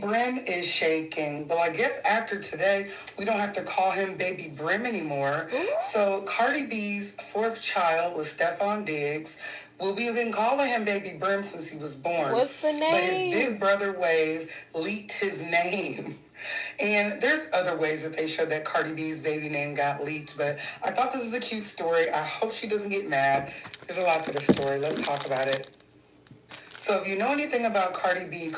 Brim is shaking. But I guess after today, we don't have to call him Baby Brim anymore. So Cardi B's fourth child was Stephon Diggs. Well, we've been calling him Baby Brim since he was born. What's the name? But his big brother Wave leaked his name. And there's other ways that they showed that Cardi B's baby name got leaked, but I thought this was a cute story. I hope she doesn't get mad. There's a lot to this story. Let's talk about it. So if you know anything about Cardi B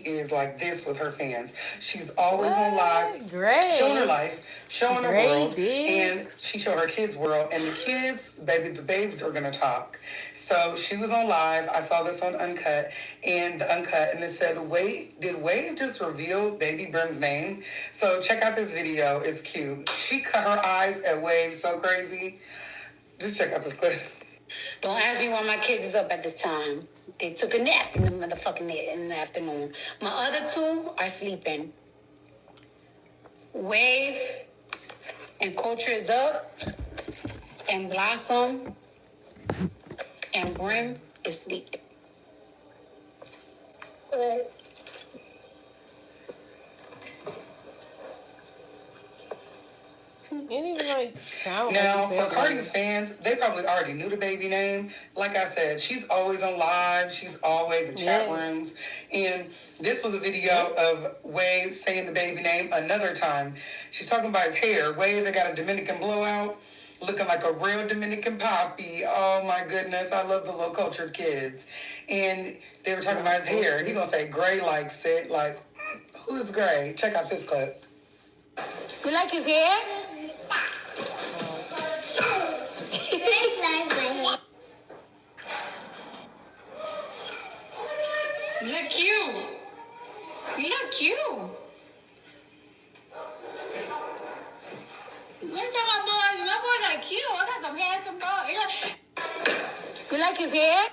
is like this with her fans. She's always on live, showing her life, showing her world, and she showed her kids' world. And the kids, the babes are going to talk. So she was on live. I saw this on Uncut, and it said, did Wave just reveal Baby Brim's name? So check out this video. It's cute. She cut her eyes at Wave so crazy. Just check out this clip. Don't ask me why my kids is up at this time. They took a nap in the afternoon. My other two are sleeping. Wave and Culture is up, and Blossom and Brim is asleep. Now, for Cardi's fans, they probably already knew the baby name. Like I said, she's always on live. She's always in chat rooms. And this was a video of Wave saying the baby name another time. She's talking about his hair. Wave, they got a Dominican blowout, looking like a real Dominican poppy. Oh, my goodness. I love the low cultured kids. And they were talking about his hair. He going to say Gray likes it. Like, who's Gray? Check out this clip. You like his hair? You look cute. You look cute. Look at my boy. My boy got cute. I got some handsome boy. You like his hair?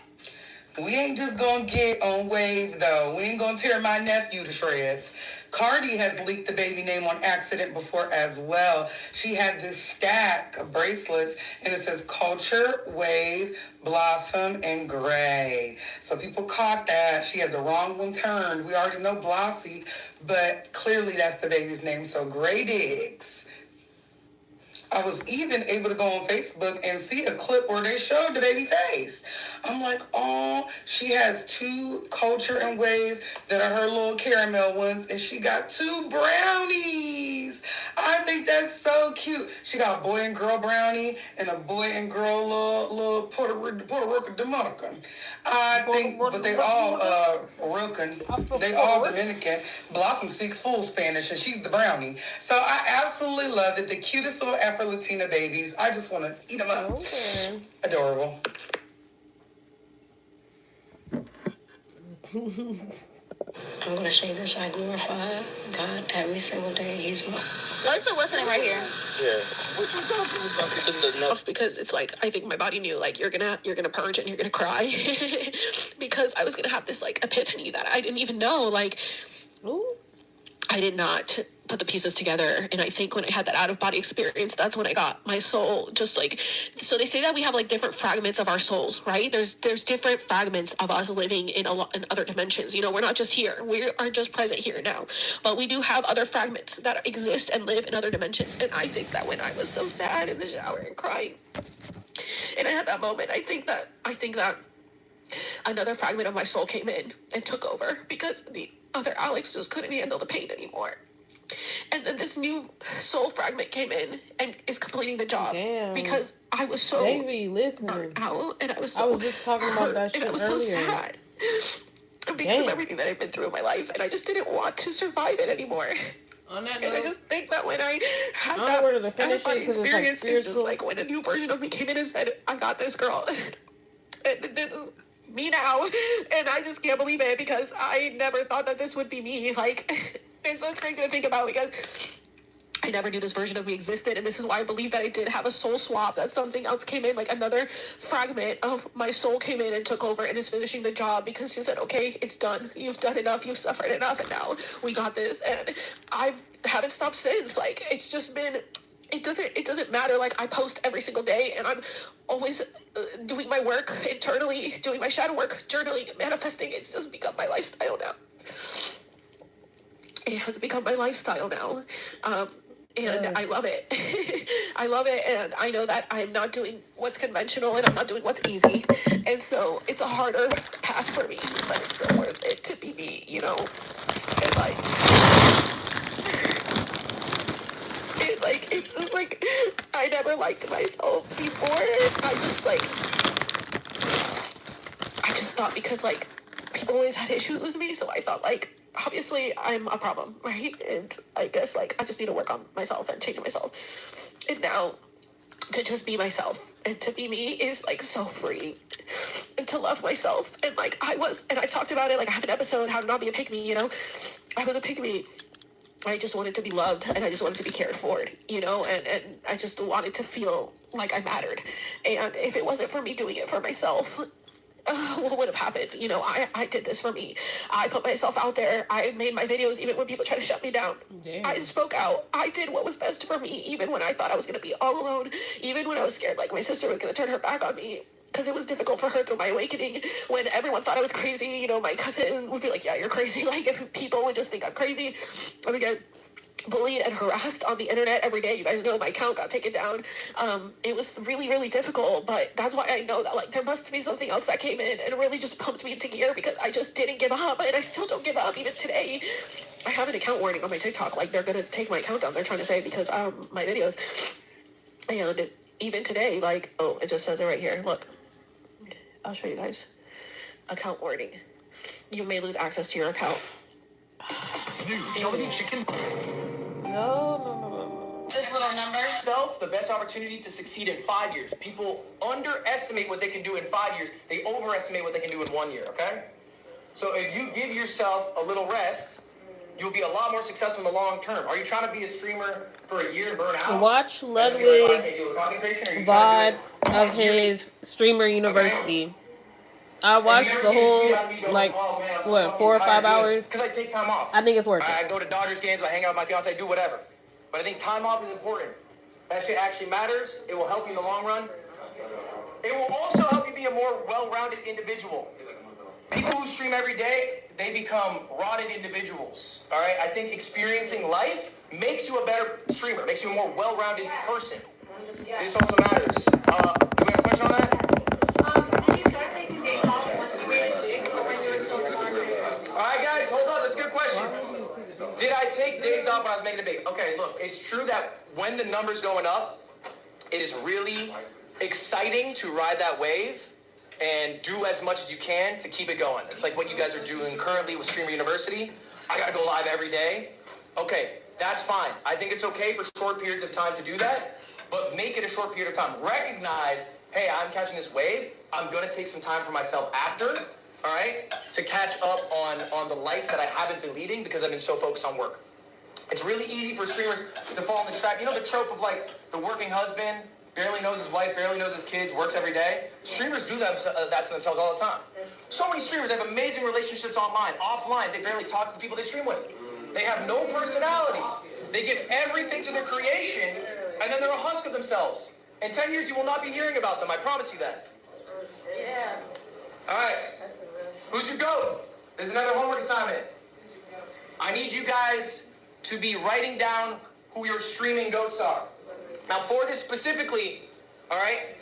We ain't just gonna get on Wave, though. We ain't gonna tear my nephew to shreds. Cardi has leaked the baby name on accident before as well. She had this stack of bracelets, and it says Culture, Wave, Blossom, and Gray. So people caught that. She had the wrong one turned. We already know Blossy, but clearly that's the baby's name. So Gray Diggs. I was even able to go on Facebook and see a clip where they showed the baby face. I'm like, oh, she has two Culture and Wave that are her little caramel ones, and she got two brownies. I think that's so cute. She got a boy and girl brownie and a boy and girl little Puerto Rican Dominican. I think, but they all they all Dominican. Blossom speaks full Spanish, and she's the brownie. So I absolutely love it. The cutest little Afro-Latina babies. I just want to eat them up. Okay. Adorable. I'm going to say this. I glorify God every single day. He's my... What's the name right here? Yeah. It's just enough because it's like, I think my body knew, like, you're gonna purge and you're gonna cry. Because I was gonna have this, like, epiphany that I didn't even know, like, I did not put the pieces together. And I think when I had that out-of-body experience, that's when I got my soul just like, so they say that we have like different fragments of our souls, right? There's different fragments of us living in in other dimensions. You know, we're not just here. We are just present here now. But we do have other fragments that exist and live in other dimensions. And I think that when I was so sad in the shower and crying, and I had that moment, I think that another fragment of my soul came in and took over because the other Alex just couldn't handle the pain anymore. And then this new soul fragment came in and is completing the job. Damn. Because I was so out, and I was just talking about that shit and I was earlier. so sad because of everything that I've been through in my life, and I just didn't want to survive it anymore. On that and note, I just think that when I had that out-of-body experience, it's just like when a new version of me came in and said, I got this, girl. And this is me now. And I just can't believe it because I never thought that this would be me. Like, and so it's crazy to think about because I never knew this version of me existed. And this is why I believe that I did have a soul swap, that something else came in, like another fragment of my soul came in and took over and is finishing the job because she said, okay, it's done. You've done enough. You've suffered enough. And now we got this. And I haven't stopped since. Like, it's just been, it doesn't matter. Like, I post every single day and I'm always doing my work internally, doing my shadow work, journaling, manifesting. It's just become my lifestyle now. It has become my lifestyle now. And I love it. I love it, and I know that I'm not doing what's conventional and I'm not doing what's easy. And so it's a harder path for me, but it's so worth it to be me, you know? And it's just like, I never liked myself before. I just thought because, like, people always had issues with me, so I thought, like, obviously I'm a problem, right? And I guess, like, I just need to work on myself and change myself. And now, to just be myself and to be me is, like, so free. And to love myself. And, like, and I've talked about it, like, I have an episode, How to Not Be a Pick Me, you know? I was a pick me. I just wanted to be loved and I just wanted to be cared for, you know, and I just wanted to feel like I mattered. And if it wasn't for me doing it for myself, what would have happened? You know, I did this for me. I put myself out there. I made my videos even when people tried to shut me down. Damn. I spoke out. I did what was best for me, even when I thought I was going to be all alone, even when I was scared, like my sister was going to turn her back on me. Because it was difficult for her through my awakening when everyone thought I was crazy. You know, my cousin would be like, yeah, you're crazy. Like, if people would just think I'm crazy. I would get bullied and harassed on the internet every day. You guys know my account got taken down. It was really, really difficult, but that's why I know that, like, there must be something else that came in and really just pumped me into gear because I just didn't give up, and I still don't give up even today. I have an account warning on my TikTok, like, they're gonna take my account down, they're trying to say, because my videos, and even today, like, oh, it just says it right here, look, I'll show you guys. Account warning. You may lose access to your account. No. This little number. The best opportunity to succeed in 5 years. People underestimate what they can do in 5 years. They overestimate what they can do in 1 year, okay? So if you give yourself a little rest, you'll be a lot more successful in the long term. Are you trying to be a streamer for a year and burn out? Watch Ludwig's VODs of his streamer university. Okay. I watched the whole, like, what, 4 or 5 hours? Because I take time off. I think it's worth it. I go to Dodgers games, I hang out with my fiance, I do whatever. But I think time off is important. That shit actually matters. It will help you in the long run. It will also help you be a more well-rounded individual. People who stream every day, they become rotted individuals. All right? I think experiencing life makes you a better streamer, makes you a more well-rounded person. This also matters. Do we have a question on that? Did you start taking days off once you were big or when you were still small? All right, guys, hold on. That's a good question. Did I take days off when I was making it big? Okay, look, it's true that when the number's going up, it is really exciting to ride that wave and do as much as you can to keep it going. It's like what you guys are doing currently with Streamer University. I gotta go live every day. Okay, that's fine. I think it's okay for short periods of time to do that, but make it a short period of time. Recognize, hey, I'm catching this wave. I'm gonna take some time for myself after, all right, to catch up on the life that I haven't been leading because I've been so focused on work. It's really easy for streamers to fall in the trap. You know the trope of, like, the working husband, barely knows his wife, barely knows his kids, works every day? Streamers do that to themselves all the time. So many streamers have amazing relationships online, offline. They barely talk to the people they stream with. They have no personality. They give everything to their creation, and then they're a husk of themselves. In 10 years, you will not be hearing about them. I promise you that. Yeah. All right. Who's your GOAT? There's another homework assignment. I need you guys to be writing down who your streaming GOATs are. Now, for this specifically, all right,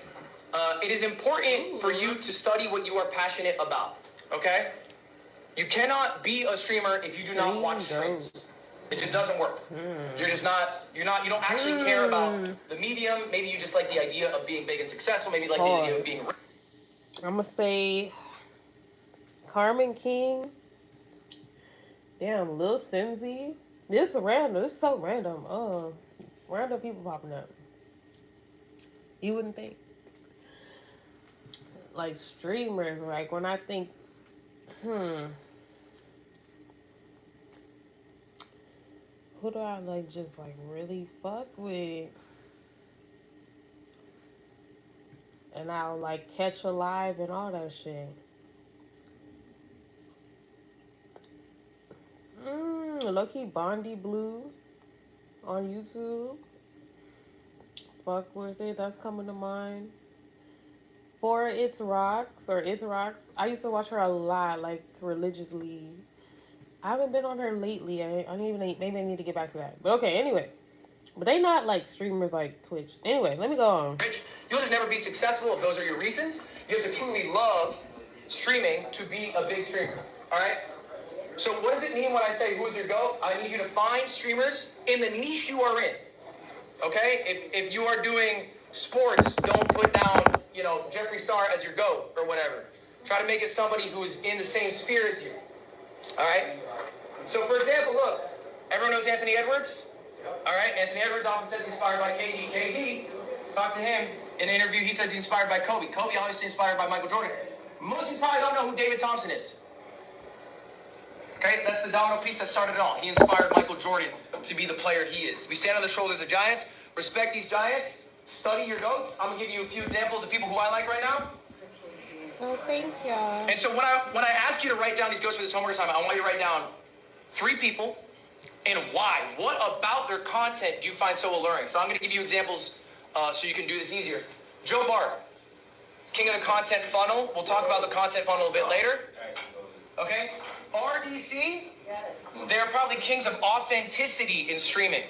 it is important for you to study what you are passionate about, okay? You cannot be a streamer if you do not watch streams. It just doesn't work. You don't actually care about the medium. Maybe you just like the idea of being big and successful. Maybe you like the idea of being rich. I'm gonna say Carmen King. Damn, Lil Simsy. This is random. This is so random. Random people popping up. You wouldn't think. Like, streamers, like, when I think, who do I, like, just, like, really fuck with? And I'll, like, catch a live and all that shit. Low-key Bondi Blue on YouTube. Fuck with it. That's coming to mind. For It's Rocks. I used to watch her a lot, like, religiously. I haven't been on her lately. I don't even maybe I need to get back to that. But okay, anyway. But they not like streamers like Twitch. Anyway, let me go on. Rich, you'll just never be successful if those are your reasons. You have to truly love streaming to be a big streamer. All right? So what does it mean when I say who's your GOAT? I need you to find streamers in the niche you are in. Okay? If you are doing sports, don't put down, Jeffree Star as your GOAT or whatever. Try to make it somebody who's in the same sphere as you. All right? So for example, look, everyone knows Anthony Edwards? All right, Anthony Edwards often says he's inspired by KD. KD, talk to him in an interview, he says he's inspired by Kobe. Kobe obviously inspired by Michael Jordan. Most of you probably don't know who David Thompson is. Okay, that's the domino piece that started it all. He inspired Michael Jordan to be the player he is. We stand on the shoulders of giants, respect these giants, study your GOATs. I'm gonna give you a few examples of people who I like right now. Oh, thank you. And so when I ask you to write down these GOATs for this homework assignment, I want you to write down 3 people and why. What about their content do you find so alluring? So I'm going to give you examples so you can do this easier. Joe Bart, king of the content funnel. We'll talk about the content funnel a bit later. Okay? RDC, they're probably kings of authenticity in streaming.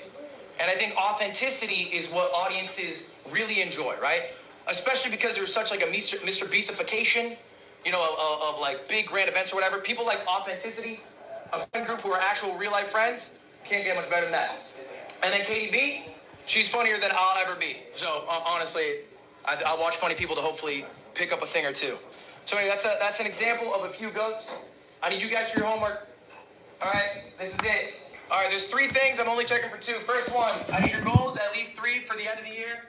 And I think authenticity is what audiences really enjoy, right? Especially because there's such like a Mr. Beastification, of like big grand events or whatever. People like authenticity. A friend group who are actual real life friends, can't get much better than that. And then KDB, she's funnier than I'll ever be. So honestly, I watch funny people to hopefully pick up a thing or two. So anyway, that's an example of a few GOATs. I need you guys for your homework. All right, this is it. All right, there's 3 things. I'm only checking for 2. First one, I need your goals, at least 3 for the end of the year.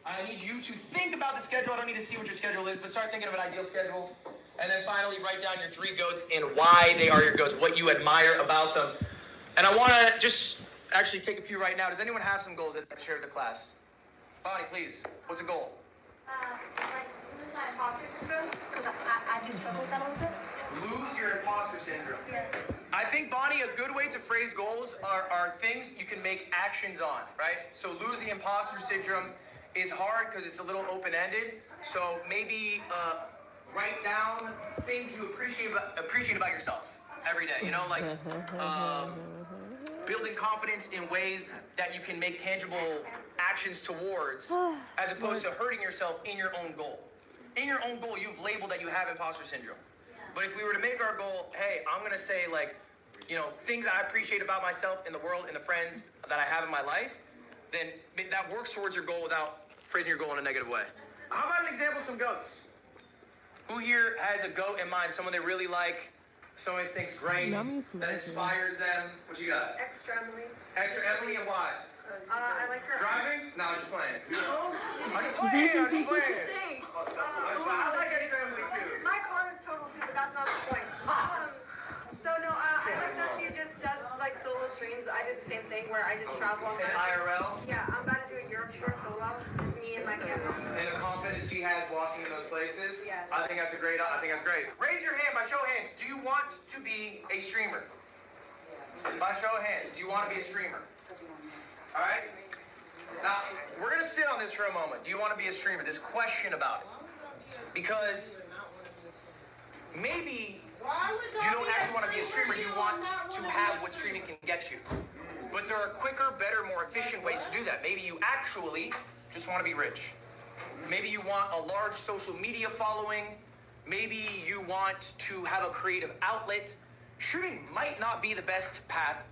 I need you to think about the schedule. I don't need to see what your schedule is, but start thinking of an ideal schedule. And then finally, write down your 3 GOATs and why they are your GOATs, what you admire about them. And I want to just actually take a few right now. Does anyone have some goals that they share with the class? Bonnie, please. What's a goal? Like lose my imposter syndrome, because I do struggle with that a little bit. Lose your imposter syndrome. Yeah. I think, Bonnie, a good way to phrase goals are things you can make actions on, right? So losing imposter syndrome is hard because it's a little open-ended. So maybe write down things you appreciate about yourself every day. Like building confidence in ways that you can make tangible actions towards, as opposed to hurting yourself in your own goal. In your own goal, you've labeled that you have imposter syndrome. But if we were to make our goal, hey, I'm gonna say things I appreciate about myself in the world and the friends that I have in my life, then that works towards your goal without phrasing your goal in a negative way. How about an example of some GOATs? Who here has a GOAT in mind? Someone they really like, someone they think's great, that inspires them? What you got? Extra Emily. Extra Emily, and why? I like her. Driving? No, I'm just playing. No. I'm just playing. I like Extra Emily too. My car is total too, but that's not the point. I like that she just does like solo streams. I did the same thing where I just travel on And IRL? Yeah, I'm about to do a Europe tour solo. Just me and my camera. And the confidence she has walking in those places. Yeah. I think that's great. Raise your hand by show of hands. Do you want to be a streamer? By show of hands, do you want to be a streamer? All right. Now we're gonna sit on this for a moment. Do you want to be a streamer? This question about it, because maybe you don't actually want to be a streamer. You want to have what streaming can get you. But there are quicker, better, more efficient ways to do that. Maybe you actually just want to be rich. Maybe you want a large social media following. Maybe you want to have a creative outlet. Streaming might not be the best path.